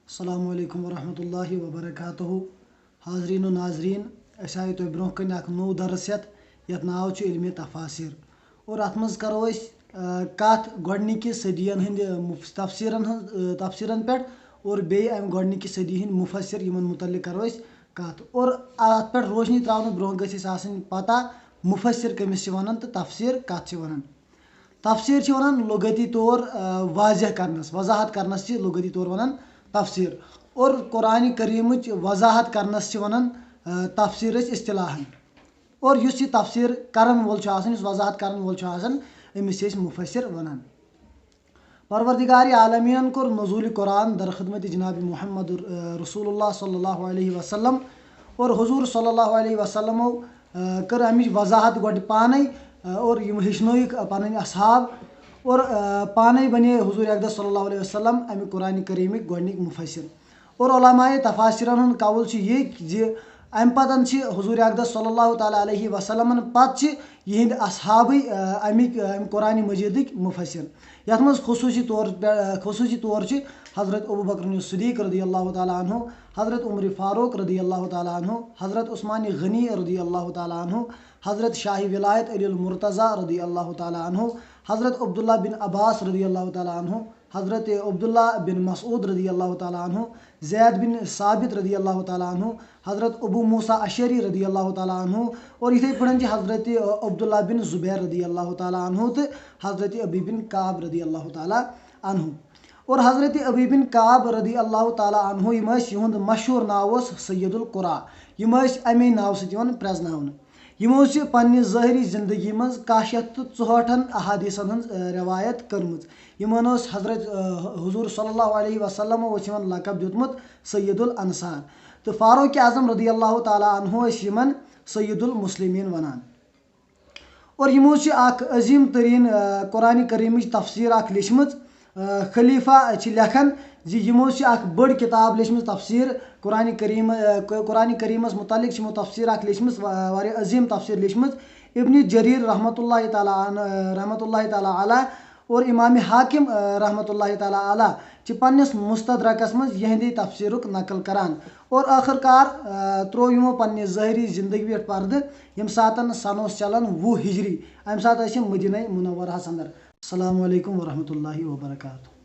السلام علیکم ورحمۃ اللہ وبرکاتہ حاضرین و ناظرین أسۍ آیہِ تۄہہِ برونٛہہ کَنہِ اکھ نوٚو درس یتھ ناو چھُ علمِ تفاسیر اور اتھ منٛز کرو أسۍ کتھ گۄڈنِکہِ صدیَن ہٕنٛدِ تفسیٖرن پٮ۪ٹھ اور بیٚیہِ امہِ گۄڈنِکہِ صدی ہٕنٛدۍ مُفسر یِمن مُتعلق کرو أسۍ کتھ اور اتھ پٮ۪ٹھ روشنی تراونہٕ برونٛہہ گژھِ اَسہِ آسٕنۍ پتہ مُفسر کٔمِس چھِ ونان تہٕ تفسیٖر کتھ چھِ ونان تفسیٖر چھِ ونان لغتی طور واضح کرنس وضاحت کرنس چھِ لغتی طور ونان تفسیٖر اور قرآنِ کریٖمٕچ وضاحت کرنس چھِ ونان تفسیٖر أسۍ اصطلاحن اور یُس یہِ تفسیٖر کرن وول چھُ آسان یُس وضاحت کرن وول چھُ آسان أمِس چھِ أسۍ مُفسر ونان پروردگارِ عالمیٖنن کوٚر نزوٗلِ قرآن درخدمتِ جناب محمد رسول اللہ صلی اللہ علیہ وسلم اور حضوٗر صلی اللہ علیہ وسلمو کٔر امِچ وضاحت گۄڈٕ پانے اور یِم ہیٚچھنٲیِکھ پنٕنۍ اصحاب اور پانے بنے حضوٗر اقدس صلی اللہ علیہ وسلم امہِ قرآنِ کریٖمٕکۍ گۄڈنِکۍ مُفسر اور علماءِ تفاسیٖرن ہُنٛد قول چھُ یہِ زِ امہِ پتہٕ چھِ حضوٗر اقدس صلی اللہ تعالیٰ علیہ وسلمن پتہٕ چھِ یِہنٛدۍ اصحابٕے امہِ قرآنِ مجیٖدٕکۍ مُفسر یتھ منٛز خصوٗصی طور چھِ حضرت ابوٗبکر صدیٖق رضی اللہ تعالیٰ عنہ حضرت عمر فاروق رضی اللہ تعالیٰ عنہ حضرت عثمان غنی رضی اللہ تعالیٰ عنہ حضرت شاہ ولایت علی المرتضیٰ رضی اللہ تعالیٰ عنہ حضرت عبداللہ بن عباس رضی اللہ تعالیٰ عنہ حضرت عبداللہ بن مسعود رضی اللہ تعالیٰ عنہ زید بن ثابت رضی اللہ تعالیٰ عنہ حضرت ابو موسیٰ اشعری رضی اللہ تعالیٰ عنہ اور یِتھے پٲٹھۍ چھِ حضرت عبداللہ بن زبیر رضی اللہ تعالیٰ عنہ تہٕ حضرت ابی بن کعب رضی اللہ تعالیٰ عنہ اور حضرت ابی بن کعب رضی اللہ تعالیٰ عنہ یِم ٲسۍ یِہُنٛد مشہوٗر ناو اوس سید القرا یِم ٲسۍ اَمے ناوٕ سۭتۍ یِوان پرٛزناونہٕ یِمو چھِ پننہِ ظٲہری زندگی منٛز 164 احادیٖثن ہٕنٛز رٮ۪وایت کٔرمٕژ یِمن اوس حضرت حضوٗر صلی اللہ علیہ وسلمو اوس یِمن لقب دیُتمُت سید الانصار تہٕ فاروق اعظم رضی اللہ تعالیٰ عنہ ٲسۍ یِمن سید المسلمیٖن ونان اور یِمو چھِ اکھ عظیٖم تریٖن قرآنِ کریٖمٕچ تفسیٖر اکھ لیٚچھمٕژ خلیفہ چھِ لیکھان زِ یِمو چھِ اکھ بٔڑ کِتاب لیٚچھمٕژ تفسیٖر قرآنِ کریٖمس مُتعلق چھِ یِمو تفسیٖر اکھ لیٚچھمٕژ واریاہ عظیٖم تفسیٖر لیٚچھمٕژ ابنِ جریٖر رحمتہ اللہ تعالیٰ علیٰ اور امامِ حاکم رحمتہ اللہ تعالیٰ علیٰ چھِ پننِس مستدرکس منٛز یِہنٛدِ تفسیٖرُک نقل کران اور ٲخٕر کار تروو یِمو پننہِ ظٲہری زندگی پٮ۪ٹھ پردٕ ییٚمہِ ساتہٕ سن اوس چلان 20 ہجری امہِ ساتہٕ ٲسۍ یِم مدیٖنہ منورہس انٛدر السلام علیکم ورحمۃ اللہ وبرکاتہ